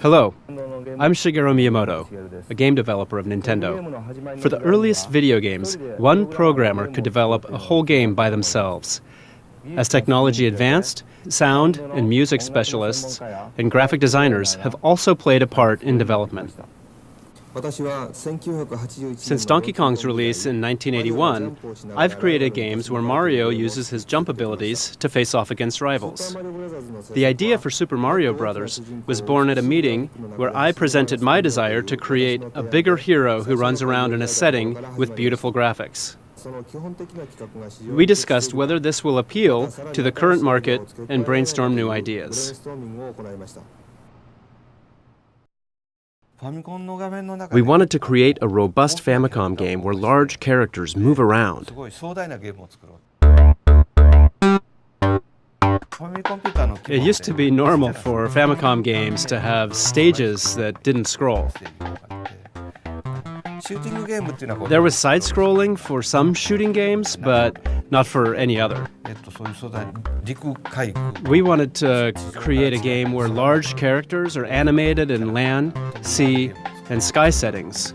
Hello, I'm Shigeru Miyamoto, a game developer of Nintendo. For the earliest video games, one programmer could develop a whole game by themselves. As technology advanced, sound and music specialists and graphic designers have also played a part in development. Since Donkey Kong's release in 1981, I've created games where Mario uses his jump abilities to face off against rivals. The idea for Super Mario Bros. Was born at a meeting where I presented my desire to create a bigger hero who runs around in a setting with beautiful graphics. We discussed whether this will appeal to the current market and brainstorm new ideas. We wanted to create a robust Famicom game where large characters move around. It used to be normal for Famicom games to have stages that didn't scroll. There was side-scrolling for some shooting games, but not for any other. We wanted to create a game where large characters are animated in land, sea, and sky settings.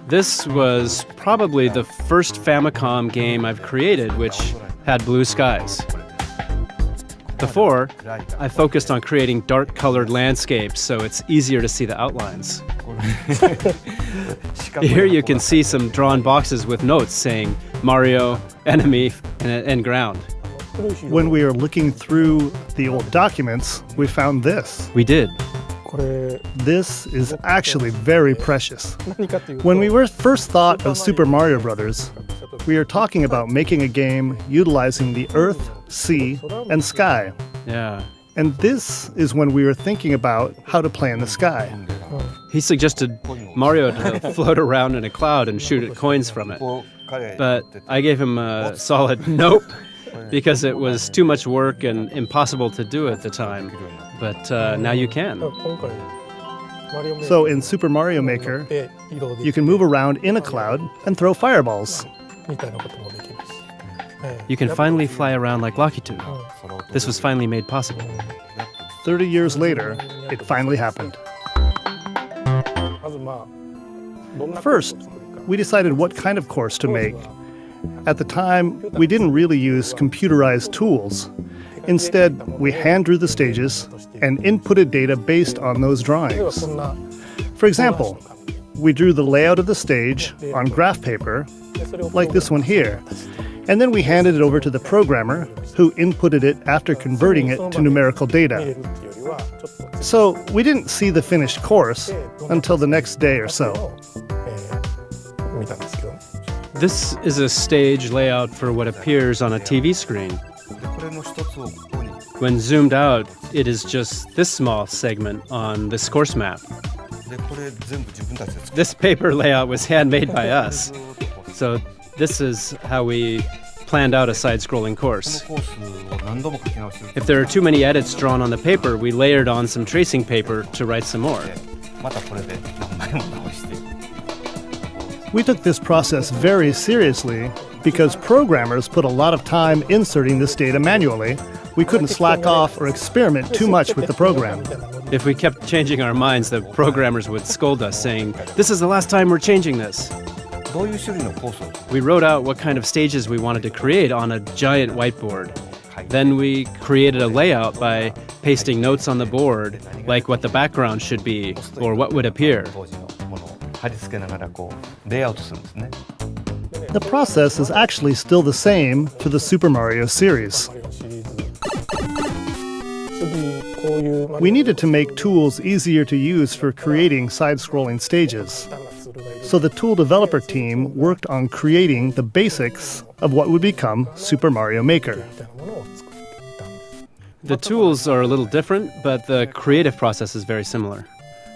This was probably the first Famicom game I've created which had blue skies. Before, I focused on creating dark-colored landscapes so it's easier to see the outlines. Here you can see some drawn boxes with notes saying Mario, enemy, and ground. When we were looking through the old documents, we found this. We did. This is actually very precious. When we first thought of Super Mario Bros., we were talking about making a game utilizing the earth, sea, and sky. Yeah. And this is when we were thinking about how to play in the sky. He suggested Mario to float around in a cloud and shoot at coins from it. But I gave him a solid nope, because it was too much work and impossible to do at the time. But now you can. So in Super Mario Maker, you can move around in a cloud and throw fireballs. You can finally fly around like Lakitu. This was finally made possible. 30 years later, it finally happened. First, we decided what kind of course to make. At the time, we didn't really use computerized tools. Instead, we hand drew the stages and inputted data based on those drawings. For example, we drew the layout of the stage on graph paper, like this one here, and then we handed it over to the programmer, who inputted it after converting it to numerical data. So we didn't see the finished course until the next day or so. This is a stage layout for what appears on a TV screen. When zoomed out, it is just this small segment on this course map. This paper layout was handmade by us. So this is how we planned out a side-scrolling course. If there are too many edits drawn on the paper, we layered on some tracing paper to write some more. We took this process very seriously because programmers put a lot of time inserting this data manually. We couldn't slack off or experiment too much with the program. If we kept changing our minds, the programmers would scold us, saying, "This is the last time we're changing this." We wrote out what kind of stages we wanted to create on a giant whiteboard. Then we created a layout by pasting notes on the board, like what the background should be or what would appear. The process is actually still the same for the Super Mario series. We needed to make tools easier to use for creating side-scrolling stages. So the tool developer team worked on creating the basics of what would become Super Mario Maker. The tools are a little different, but the creative process is very similar.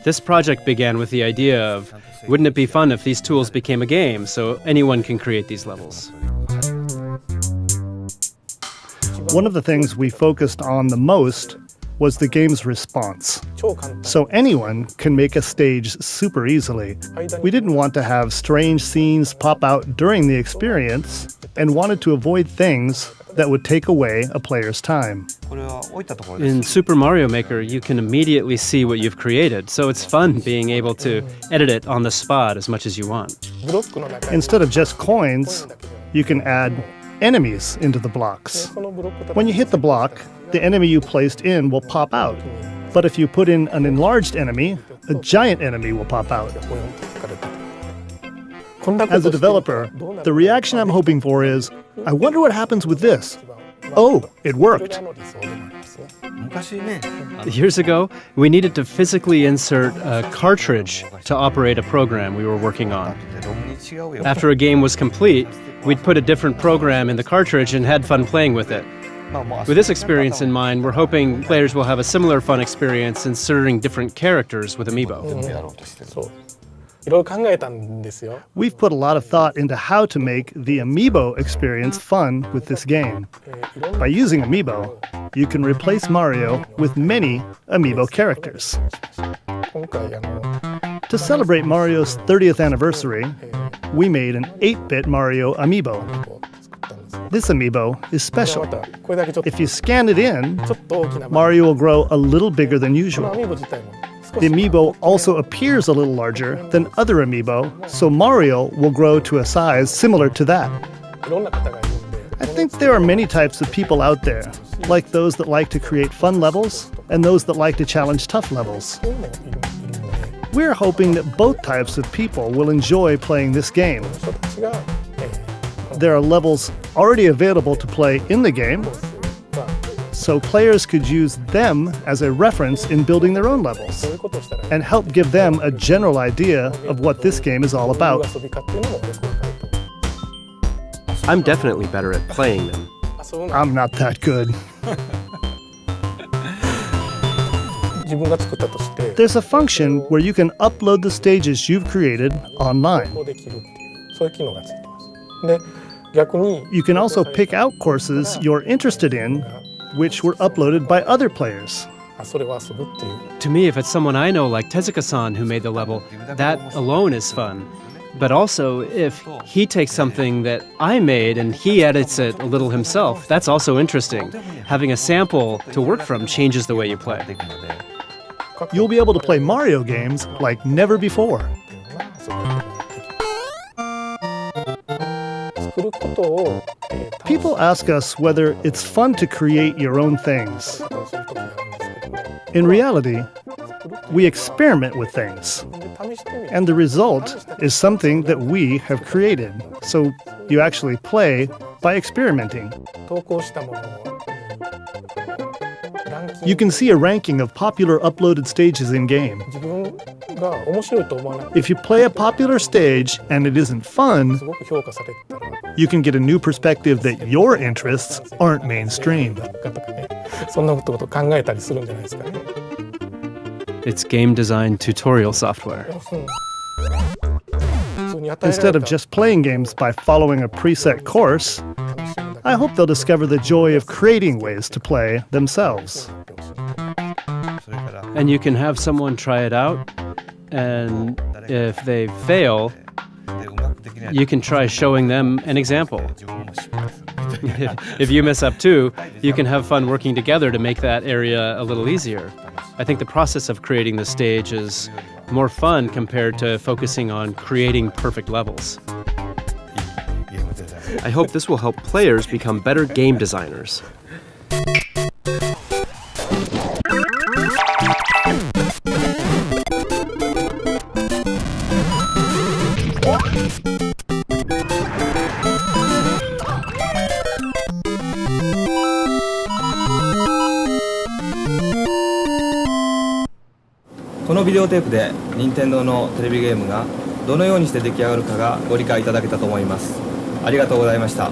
This project began with the idea of, wouldn't it be fun if these tools became a game so anyone can create these levels? One of the things we focused on the most was the game's response. So anyone can make a stage super easily. We didn't want to have strange scenes pop out during the experience and wanted to avoid things that would take away a player's time. In Super Mario Maker, you can immediately see what you've created, so it's fun being able to edit it on the spot as much as you want. Instead of just coins, you can add enemies into the blocks. When you hit the block, the enemy you placed in will pop out. But if you put in an enlarged enemy, a giant enemy will pop out. As a developer, the reaction I'm hoping for is, I wonder what happens with this. Oh, it worked. Years ago, we needed to physically insert a cartridge to operate a program we were working on. After a game was complete, we'd put a different program in the cartridge and had fun playing with it. With this experience in mind, we're hoping players will have a similar fun experience inserting different characters with Amiibo. We've put a lot of thought into how to make the Amiibo experience fun with this game. By using Amiibo, you can replace Mario with many Amiibo characters. To celebrate Mario's 30th anniversary, we made an 8-bit Mario Amiibo. This Amiibo is special. If you scan it in, Mario will grow a little bigger than usual. The Amiibo also appears a little larger than other Amiibo, so Mario will grow to a size similar to that. I think there are many types of people out there, like those that like to create fun levels and those that like to challenge tough levels. We're hoping that both types of people will enjoy playing this game. There are levels already available to play in the game, so players could use them as a reference in building their own levels and help give them a general idea of what this game is all about. I'm definitely better at playing them. I'm not that good. There's a function where you can upload the stages you've created online. You can also pick out courses you're interested in, which were uploaded by other players. To me, if it's someone I know, like Tezuka-san who made the level, that alone is fun. But also, if he takes something that I made and he edits it a little himself, that's also interesting. Having a sample to work from changes the way you play. You'll be able to play Mario games like never before. People ask us whether it's fun to create your own things. In reality, we experiment with things, and the result is something that we have created. So you actually play by experimenting. You can see a ranking of popular uploaded stages in-game. If you play a popular stage and it isn't fun, you can get a new perspective that your interests aren't mainstream. It's game design tutorial software. Instead of just playing games by following a preset course, I hope they'll discover the joy of creating ways to play themselves. And you can have someone try it out, and if they fail, you can try showing them an example. If you mess up too, you can have fun working together to make that area a little easier. I think the process of creating the stage is more fun compared to focusing on creating perfect levels. I hope this will help players become better game designers.このビデオテープで任天堂のテレビゲームがどのようにして出来上がるかがご理解いただけたと思います。ありがとうございました。